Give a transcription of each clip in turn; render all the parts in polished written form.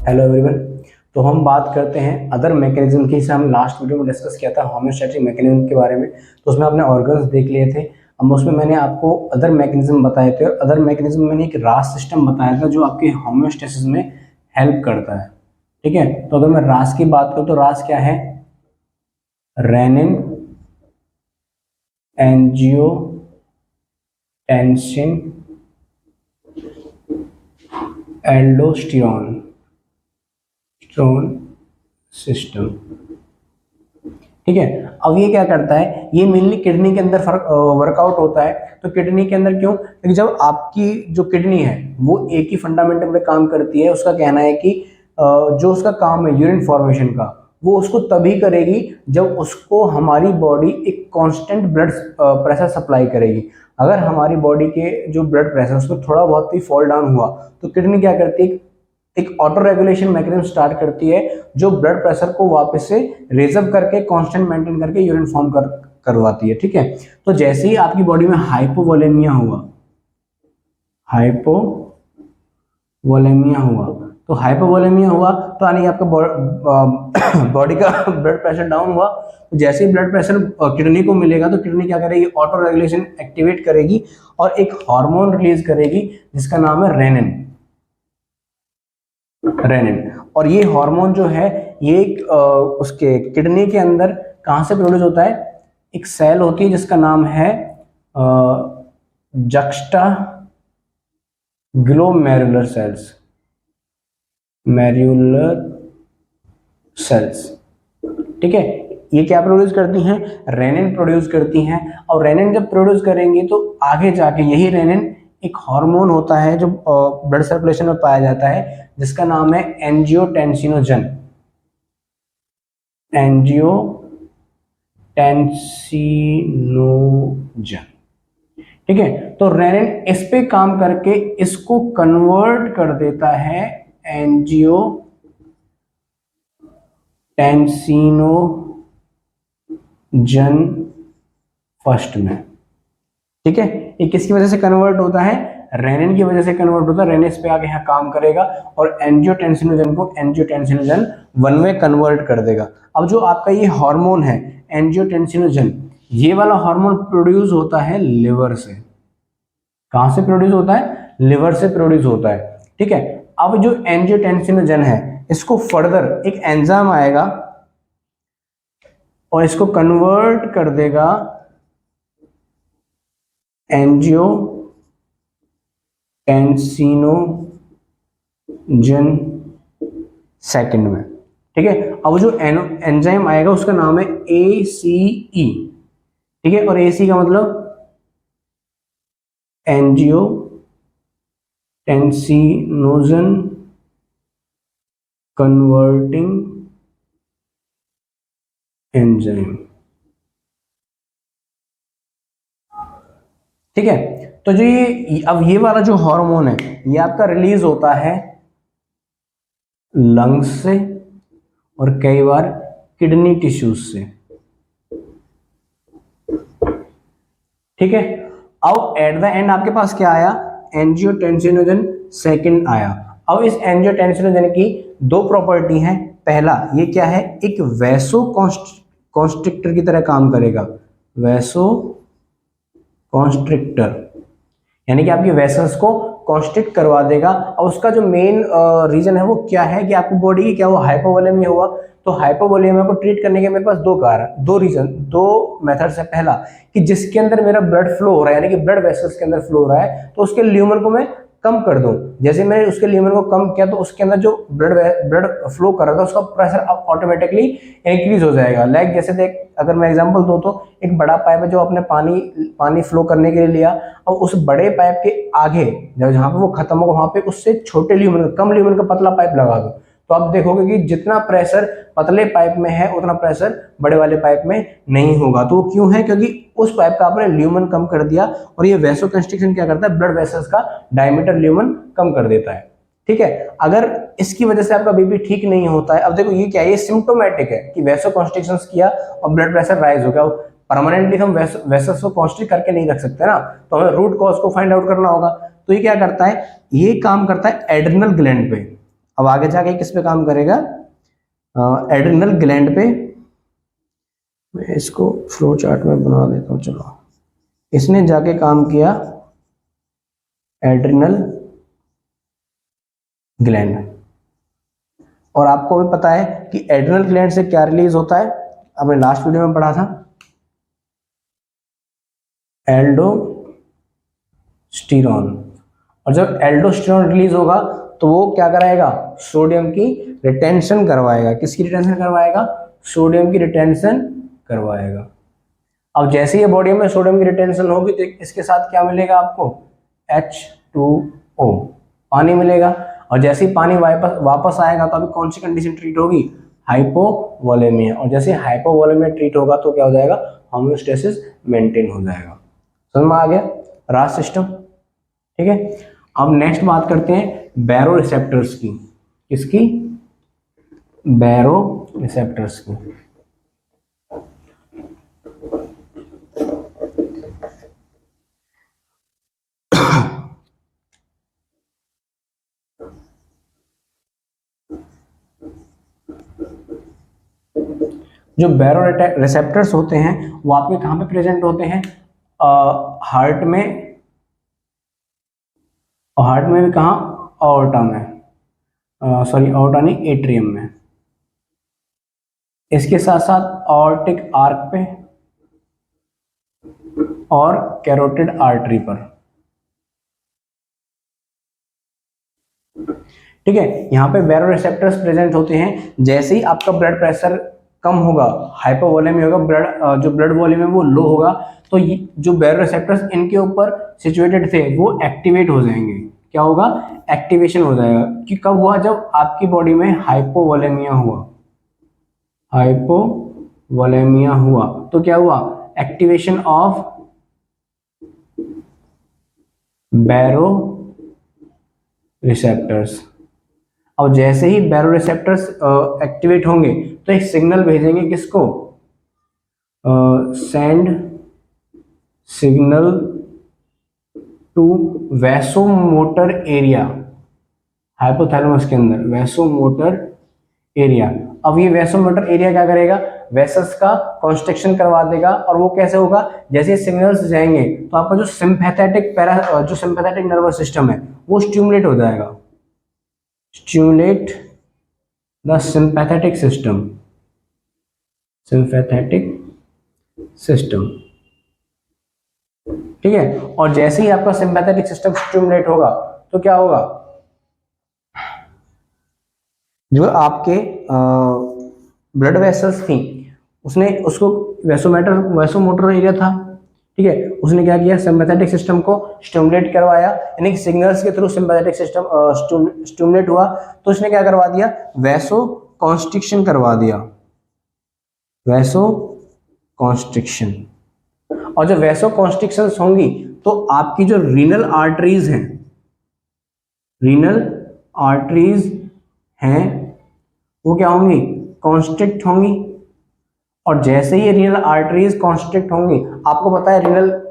Hello everyone. तो हम बात करते हैं अदर मैकेनिज्म की। जैसे हम लास्ट वीडियो में डिस्कस किया था होम्योस्टैटिक मैकेनिज्म के बारे में, तो उसमें आपने ऑर्गन्स देख लिए थे। अब उसमें मैंने आपको अदर मैकेनिज्म बताए थे, और अदर मैकेनिज्म में मैंने एक रास सिस्टम बताया था जो आपके होम्योस्टेसिस में हेल्प करता है। ठीक है, तो अगर मैं रास की बात करूँ तो रास क्या है? Renin, angiotensin, aldosterone system. ठीक है, अब ये क्या करता है? ये मेनली किडनी के अंदर वर्कआउट होता है। तो किडनी के अंदर क्यों? क्योंकि जब आपकी जो किडनी है वो एक ही फंडामेंटल पे काम करती है। उसका कहना है कि जो उसका काम है यूरिन फॉर्मेशन का, वो उसको तभी करेगी जब उसको हमारी बॉडी एक कांस्टेंट ब्लड प्रेशर सप्लाई करेगी। अगर हमारी बॉडी के जो ब्लड प्रेशर उसमें थोड़ा बहुत भी फॉल डाउन हुआ तो किडनी क्या करती है? एक ऑटो रेगुलेशन मैकेनिज्म स्टार्ट करती है जो ब्लड प्रेशर को वापस से रेजअप करके कांस्टेंट मेंटेन करके यूरिन फॉर्म करवाती है। ठीक है, तो जैसे ही आपकी बॉडी में हाइपोवोलेमिया हुआ तो हाइपोवोलेमिया हुआ तो यानी आपका बॉडी का ब्लड प्रेशर डाउन हुआ। तो जैसे ही ब्लड प्रेशर किडनी को मिलेगा तो किडनी क्या करेगी? ऑटो रेगुलेशन एक्टिवेट करेगी और एक हार्मोन रिलीज करेगी जिसका नाम है रेनिन। और ये हार्मोन जो है ये उसके किडनी के अंदर कहां से प्रोड्यूस होता है? एक सेल होती है जिसका नाम है जक्स्टा ग्लोमेरुलर सेल्स। ठीक है, ये क्या प्रोड्यूस करती हैं? रेनिन प्रोड्यूस करती हैं। और रेनिन जब प्रोड्यूस करेंगी तो आगे जाके यही रेनिन एक हार्मोन होता है जो ब्लड सर्कुलेशन में पाया जाता है जिसका नाम है एंजियोटेंसिनोजन। ठीक है, तो रेनिन इस पे काम करके इसको कन्वर्ट कर देता है एंजियोटेंसिनोजन फर्स्ट में। ठीक है, ये किसकी वजह से कन्वर्ट होता है? रेनिन की वजह से कन्वर्ट होता है। रेनिन इस पे आके यहाँ काम करेगा और एंजियोटेंसिनोजन को एंजियोटेंसिनोजन 1 में कन्वर्ट कर देगा। अब जो आपका ये हार्मोन है एंजियोटेंसिनोजन, ये वाला हार्मोन प्रोड्यूस होता है लिवर से। कहां से प्रोड्यूस होता है? लिवर से प्रोड्यूस होता है। ठीक है, अब जो एंजियोटेंसिनोजन है इसको फर्दर एक एंजाइम आएगा और इसको कन्वर्ट कर देगा एंजियोटेंसिनोजन सेकंड में। ठीक है, अब जो एंजाइम आएगा उसका नाम है ACE। ठीक है, और ACE का मतलब एंजियोटेंसिनोजन कन्वर्टिंग एंजाइम। ठीक है, तो जो अब ये वाला जो हार्मोन है ये आपका रिलीज होता है लंग्स से और कई बार किडनी टिश्यूज से। ठीक है, अब एट द एंड आपके पास क्या आया? एंजियोटेंसिनोजन सेकंड आया। अब इस एंजियोटेंसिनोजन की दो प्रॉपर्टी हैं। पहला ये क्या है? एक वैसो कॉन्स्ट्रिक्टर की तरह काम करेगा। वैसो कॉन्स्ट्रिक्टर यानी कि आपकी वेसल्स को कॉन्स्ट्रिक्ट करवा देगा। और उसका जो मेन रीजन है वो क्या है कि आपकी बॉडी की क्या हुआ? हाइपोवोलेमिया हुआ। तो हाइपोवोलेमिया को ट्रीट करने के मेरे पास दो मेथड्स है। पहला कि जिसके अंदर मेरा ब्लड फ्लो हो रहा है यानी कि ब्लड वेसल्स के अंदर फ्लो हो रहा है तो उसके ल्यूमन को मैं कम कर दूं। जैसे मैंने उसके ल्यूमन को कम किया तो उसके अंदर जो ब्लड फ्लो कर रहा था उसका प्रेशर अब ऑटोमेटिकली इंक्रीज हो जाएगा। लाइक जैसे देख, अगर मैं एग्जांपल दूं तो एक बड़ा पाइप है जो आपने पानी फ्लो करने के लिए लिया, और उस बड़े पाइप के आगे जहां पे वो खत्म होगा वहां पे उससे छोटे ल्यूमन कम ल्यूमन का पतला पाइप लगा दो तो आप देखोगे कि जितना प्रेशर पतले पाइप में है उतना प्रेशर बड़े वाले पाइप में नहीं होगा। तो वो क्यों है? क्योंकि उस पाइप का आपने ल्यूमन कम कर दिया। और ये वैसोकंस्ट्रिक्शन क्या करता है? ब्लड वेसल्स का डायमीटर ल्यूमन कम कर देता है। ठीक है, अगर इसकी वजह से आपका बीपी ठीक नहीं होता है, अब देखो ये क्या है? ये सिम्टोमेटिक है कि वैसोकंस्ट्रिक्शन किया और ब्लड प्रेशर राइज हो गया। परमानेंटली हम वेसल्स को कॉन्स्ट्रिक्ट करके नहीं रख सकते ना, तो हमें रूट कॉज को फाइंड आउट करना होगा। तो ये क्या करता है? ये काम करता है एड्रिनल ग्लैंड पे। अब आगे जाके किस पे काम करेगा, एड्रिनल ग्लैंड पे। मैं इसको फ्लो चार्ट में बना देता हूँ, चलो। इसने जाके काम किया एड्रिनल ग्लैंड। और आपको भी पता है कि एड्रिनल ग्लैंड से क्या रिलीज होता है, आपने लास्ट वीडियो में पढ़ा था, एल्डोस्टेरोन। और जब एल्डोस्टेरोन रिलीज होगा तो वो क्या कराएगा, सोडियम की रिटेंशन करवाएगा। किसकी रिटेंशन करवाएगा, सोडियम की रिटेंशन करवाएगा। अब जैसे ही बॉडी में सोडियम की रिटेंशन होगी तो इसके साथ क्या मिलेगा आपको, H2O, पानी मिलेगा। और जैसे ही पानी वापस वापस आएगा तो अभी कौन सी कंडीशन ट्रीट होगी, हाइपोवोलेमिया। और जैसे हाइपोवोलेमिया ट्रीट होगा तो क्या हो जाएगा, होम्योस्टेसिस मेंटेन हो जाएगा। समझ में आ गया रास सिस्टम, ठीक है। अब नेक्स्ट बात करते हैं बैरो रिसेप्टर्स की। किसकी, बैरो रिसेप्टर्स की। जो बैरो रिसेप्टर्स होते हैं वो आपके कहाँ पे प्रेजेंट होते हैं, हार्ट में, और हार्ट में भी कहाँ, ऑर्टा में, सॉरी ऑर्टा नहीं, एट्रियम में। इसके साथ साथ ऑर्टिक आर्क पे और कैरोटिड आर्टरी पर, ठीक है। यहाँ पे बैरो रिसेप्टर्स प्रेजेंट होते हैं। जैसे ही आपका ब्लड प्रेशर कम होगा, हाइपोवोलेमिया होगा, जो ब्लड वॉल्यूम है वो लो होगा, तो जो बैरो रिसेप्टर्स इनके ऊपर सिचुएटेड थे वो एक्टिवेट हो जाएंगे। क्या होगा, एक्टिवेशन हो जाएगा। कि कब हुआ, जब आपकी बॉडी में हाइपोवोलेमिया हुआ, हाइपोवोलेमिया हुआ तो क्या हुआ, एक्टिवेशन ऑफ बैरो रिसेप्टर्स। और जैसे ही बैरो रिसेप्टर्स एक्टिवेट होंगे तो एक सिग्नल भेजेंगे, किसको, send signal to vasomotor area, hypothalamus के अंदर वैसोमोटर एरिया। अब ये वैसोमोटर एरिया क्या करेगा, वेसल्स का कॉन्स्ट्रिक्शन करवा देगा। और वो कैसे होगा, जैसे सिग्नल्स जाएंगे तो आपका जो सिंपैथेटिक नर्वस सिस्टम है वो स्टिमुलेट हो जाएगा, stimulate the sympathetic system, sympathetic system, ठीक है। और जैसे ही आपका सिंपैथेटिक सिस्टम स्टिमुलेट होगा तो क्या होगा, जो आपके ब्लड वेसल्स थी उसने उसको वैसोमोटर एरिया था, ठीक है, उसने क्या किया, सिंपैथेटिक सिस्टम को स्टिमुलेट करवाया। यानी सिग्नल्स के थ्रू सिंपैथेटिक सिस्टम स्टिमुलेट हुआ तो उसने क्या करवा दिया, वैसो कॉन्स्ट्रिक्शन करवा दिया, वैसो कॉन्स्ट्रिक्शन। और जब वैसो कॉन्स्ट्रिक्शन होंगी तो आपकी जो रीनल आर्टरीज हैं, रीनल आर्टरीज हैं वो क्या होंगी, कॉन्स्ट्रिक्ट होंगी। और जैसे ही रीनल आर्टरीज कॉन्स्ट्रिक्ट होंगी, आपको पता है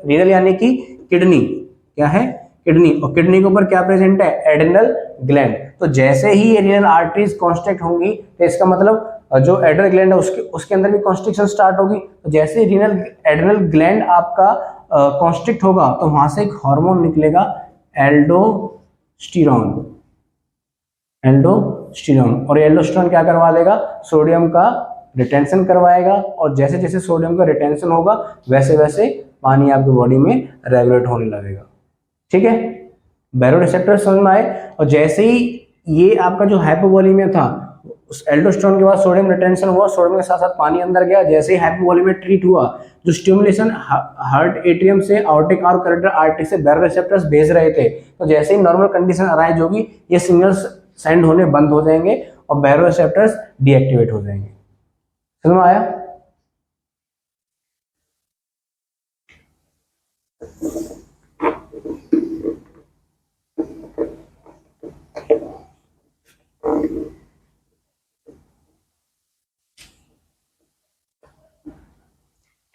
रीनल यानी कि किडनी, क्या है, किडनी। और किडनी के ऊपर क्या प्रेजेंट है, एड्रिनल ग्लैंड। तो जैसे ही ये रीनल आर्टरीज कॉन्स्ट्रिक्ट होंगी तो इसका मतलब जो एड्रिनल ग्लैंड है उसके अंदर भी कॉन्स्ट्रिक्शन स्टार्ट होगी। तो जैसे ही एड्रिनल ग्लैंड आपका कॉन्स्ट्रिक्ट होगा तो वहां से एक हार्मोन निकलेगा, एल्डोस्टेरोन, एल्डोस्टेरोन। और एल्डोस्टेरोन क्या करवा देगा, सोडियम का रिटेंशन करवाएगा। और जैसे जैसे सोडियम का रिटेंशन होगा वैसे वैसे पानी आपकी बॉडी में रेगुलेट होने लगेगा, ठीक है। बैरो रिसेप्टर समझ में आए। और जैसे ही ये आपका जो हाइपोवोलेमिया था, उस एल्डोस्टेरोन के बाद सोडियम रिटेंशन हुआ, सोडियम के साथ साथ पानी अंदर गया। जैसे ही हाइपोवोलेमिया ट्रीट हुआ, जो स्टिमुलेशन हार्ट एट्रियम से ऑर्टिक आर्क कैरोटिड आर्टरी से बैरो रिसेप्टर्स भेज रहे थे, तो जैसे ही नॉर्मल कंडीशन अराइज होगी ये सिग्नल्स सेंड होने बंद हो जाएंगे और बैरो रिसेप्टर्स डीएक्टिवेट हो जाएंगे। समझ में आया।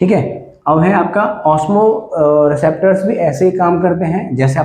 ठीक है। अब है आपका ऑस्मो रिसेप्टर्स भी ऐसे ही काम करते हैं जैसे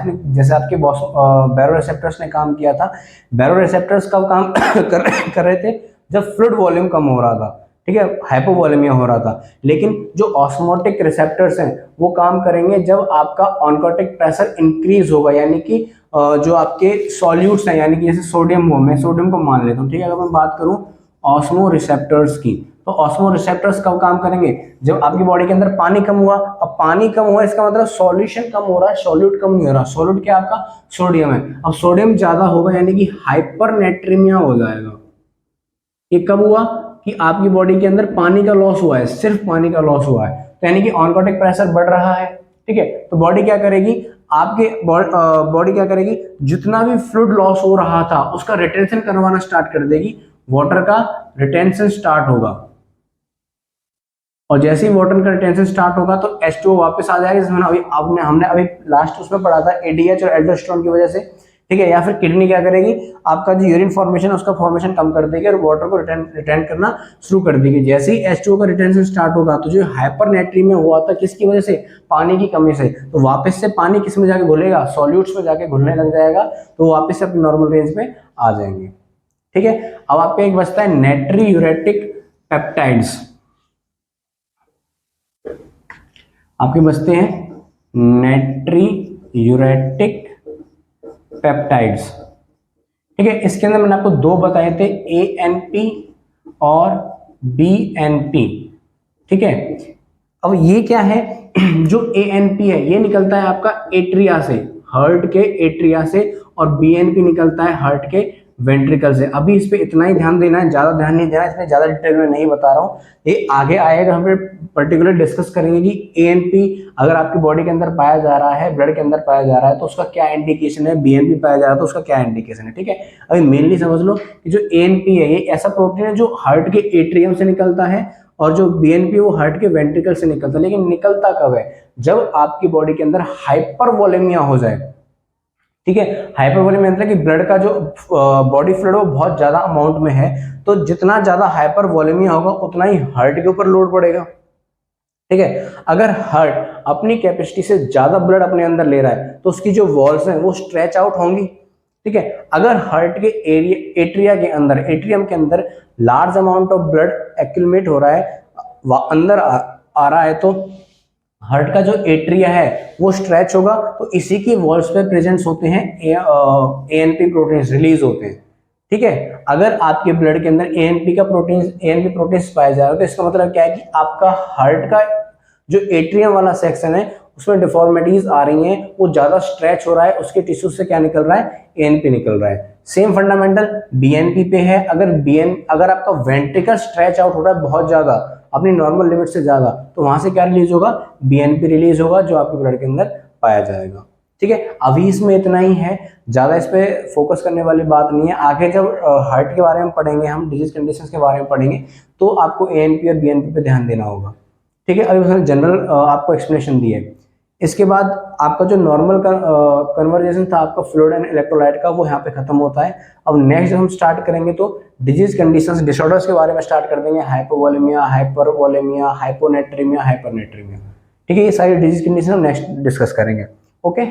आपके बैरो रिसेप्टर्स ने काम किया था। बैरो रिसेप्टर्स कब काम कर रहे थे? जब फ्लूइड वॉल्यूम कम हो रहा था, ठीक है, हाइपोवोलेमिया हो रहा था। लेकिन जो ऑस्मोटिक रिसेप्टर्स हैं वो काम करेंगे जब आपका ऑनकोटिक प्रेशर इंक्रीज होगा, यानी कि जो आपके सॉल्यूट्स हैं, यानी कि जैसे सोडियम हो, मैं सोडियम को मान लेता हूँ, ठीक है। अगर मैं बात करूँ ऑस्मो रिसेप्टर्स की, तो ऑस्मो रिसेप्टर्स कब काम करेंगे? जब आपकी बॉडी के अंदर पानी कम हुआ। अब पानी कम हुआ इसका मतलब सॉल्यूशन कम हो रहा है, सॉल्यूट कम नहीं हो रहा। सॉल्यूट क्या आपका? सोडियम है। अब सोडियम ज्यादा होगा यानी कि हाइपरनेट्रीमिया हो जाएगा। ये कब हुआ? कि आपकी बॉडी के अंदर पानी का लॉस हुआ है, सिर्फ पानी का लॉस हुआ है, तो यानी कि ऑनकोटिक प्रेशर बढ़ रहा है, ठीक है। तो बॉडी क्या करेगी? आपके बॉडी क्या करेगी? जितना भी फ्लूइड लॉस हो रहा था उसका रिटेंशन करवाना स्टार्ट कर देगी। वाटर का रिटेंशन स्टार्ट होगा, और जैसे ही वाटर का रिटेंशन स्टार्ट होगा तो H2O वापस आ जाएगा, जिसमें हमने अभी लास्ट उसमें पढ़ा था ADH और एल्डोस्टेरोन की वजह से, ठीक है। या फिर किडनी क्या करेगी? आपका जो यूरिन फॉर्मेशन है उसका फॉर्मेशन कम कर देगी और वाटर को रिटेन करना शुरू कर देगी। जैसे ही H2O का रिटेंशन स्टार्ट होगा तो जो हाइपरनेट्रीमिया हुआ था किसकी वजह से? पानी की कमी से, तो वापस से पानी किस में जाके घुलेगा? सॉल्यूट्स में जाके घुलने लग जाएगा, तो वापस से अपनी नॉर्मल रेंज में आ जाएंगे, ठीक है। अब आपका एक बचता है नाइट्रीयूरेटिक पेप्टाइड्स। आपके बचते हैं नाइट्रीयूरेटिक पेप्टाइड्स, ठीक है। इसके अंदर मैंने आपको दो बताए थे, ANP और BNP, ठीक है। अब ये क्या है? जो ANP है ये निकलता है आपका एट्रिया से, हार्ट के एट्रिया से, और BNP निकलता है हार्ट के वेंट्रिकल से। अभी इस पे इतना ही ध्यान देना है, ज्यादा ध्यान नहीं देना, इसमें ज्यादा डिटेल में नहीं बता रहा हूँ। ये आगे आएगा, हम पर्टिकुलर डिस्कस करेंगे कि ANP अगर आपकी बॉडी के अंदर पाया जा रहा है, ब्लड के अंदर पाया जा रहा है तो उसका क्या इंडिकेशन है, BNP पाया जा रहा है तो उसका क्या इंडिकेशन है, ठीक है। अभी मेनली समझ लो कि जो ANP है ये ऐसा प्रोटीन है जो हार्ट के एट्रियम से निकलता है, और जो BNP वो हार्ट के वेंट्रिकल से निकलता है। लेकिन निकलता कब है? जब आपकी बॉडी के अंदर हाइपरवोलेमिया हो जाए, ठीक है। हाइपरवोलेमिया मतलब कि ब्लड का जो बॉडी फ्लूइड वो बहुत ज्यादा अमाउंट में है, तो जितना ज्यादा हाइपरवोलेमिया होगा उतना ही हार्ट के ऊपर लोड पड़ेगा, ठीक है। अगर हार्ट अपनी कैपेसिटी से ज्यादा ब्लड अपने अंदर ले रहा है तो उसकी जो वॉल्स हैं वो स्ट्रेच आउट होंगी, ठीक है। अगर हार्ट के एट्रिया के अंदर, एट्रियम के अंदर large amount of blood accumulate हो रहा है, अंदर आ रहा है, तो हार्ट का जो एट्रिया है वो स्ट्रेच होगा, तो इसी की वॉल्स पे प्रेजेंस होते हैं ANP प्रोटीन्स रिलीज होते हैं, ठीक है। अगर आपके ब्लड के अंदर ANP प्रोटीन्स पाया जा रहा है तो इसका मतलब क्या है कि आपका हार्ट का जो एट्रियम वाला सेक्शन है उसमें डिफॉर्मिटीज आ रही हैं, वो ज्यादा स्ट्रेच हो रहा है, उसके टिश्यू से क्या निकल रहा है? ANP निकल रहा है। सेम फंडामेंटल BNP पे है। अगर आपका वेंट्रिकल स्ट्रेच आउट हो रहा है बहुत ज्यादा, अपनी नॉर्मल लिमिट से ज्यादा, तो वहां से क्या रिलीज होगा? BNP रिलीज होगा, जो आपके ब्लड के अंदर पाया जाएगा, ठीक है। अभी इसमें इतना ही है, ज्यादा इस पे फोकस करने वाली बात नहीं है। आगे जब हार्ट के बारे में पढ़ेंगे, हम डिजीज कंडीशंस के बारे में पढ़ेंगे, तो आपको ANP और BNP पे ध्यान देना होगा, ठीक है। अभी उसने जनरल आपको एक्सप्लेनेशन दी है। इसके बाद आपका जो नॉर्मल कन्वर्जेशन था आपका फ्लूइड एंड इलेक्ट्रोलाइट का, वो यहाँ पे खत्म होता है। अब नेक्स्ट जब हम स्टार्ट करेंगे तो डिजीज कंडीशंस, डिसऑर्डर्स के बारे में स्टार्ट कर देंगे। हाइपोवोलेमिया, हाइपरवोलेमिया, हाइपोनेट्रीमिया, हाइपरनेट्रीमिया, ठीक है। ये सारी डिजीज कंडीशन हम नेक्स्ट डिस्कस करेंगे, ओके।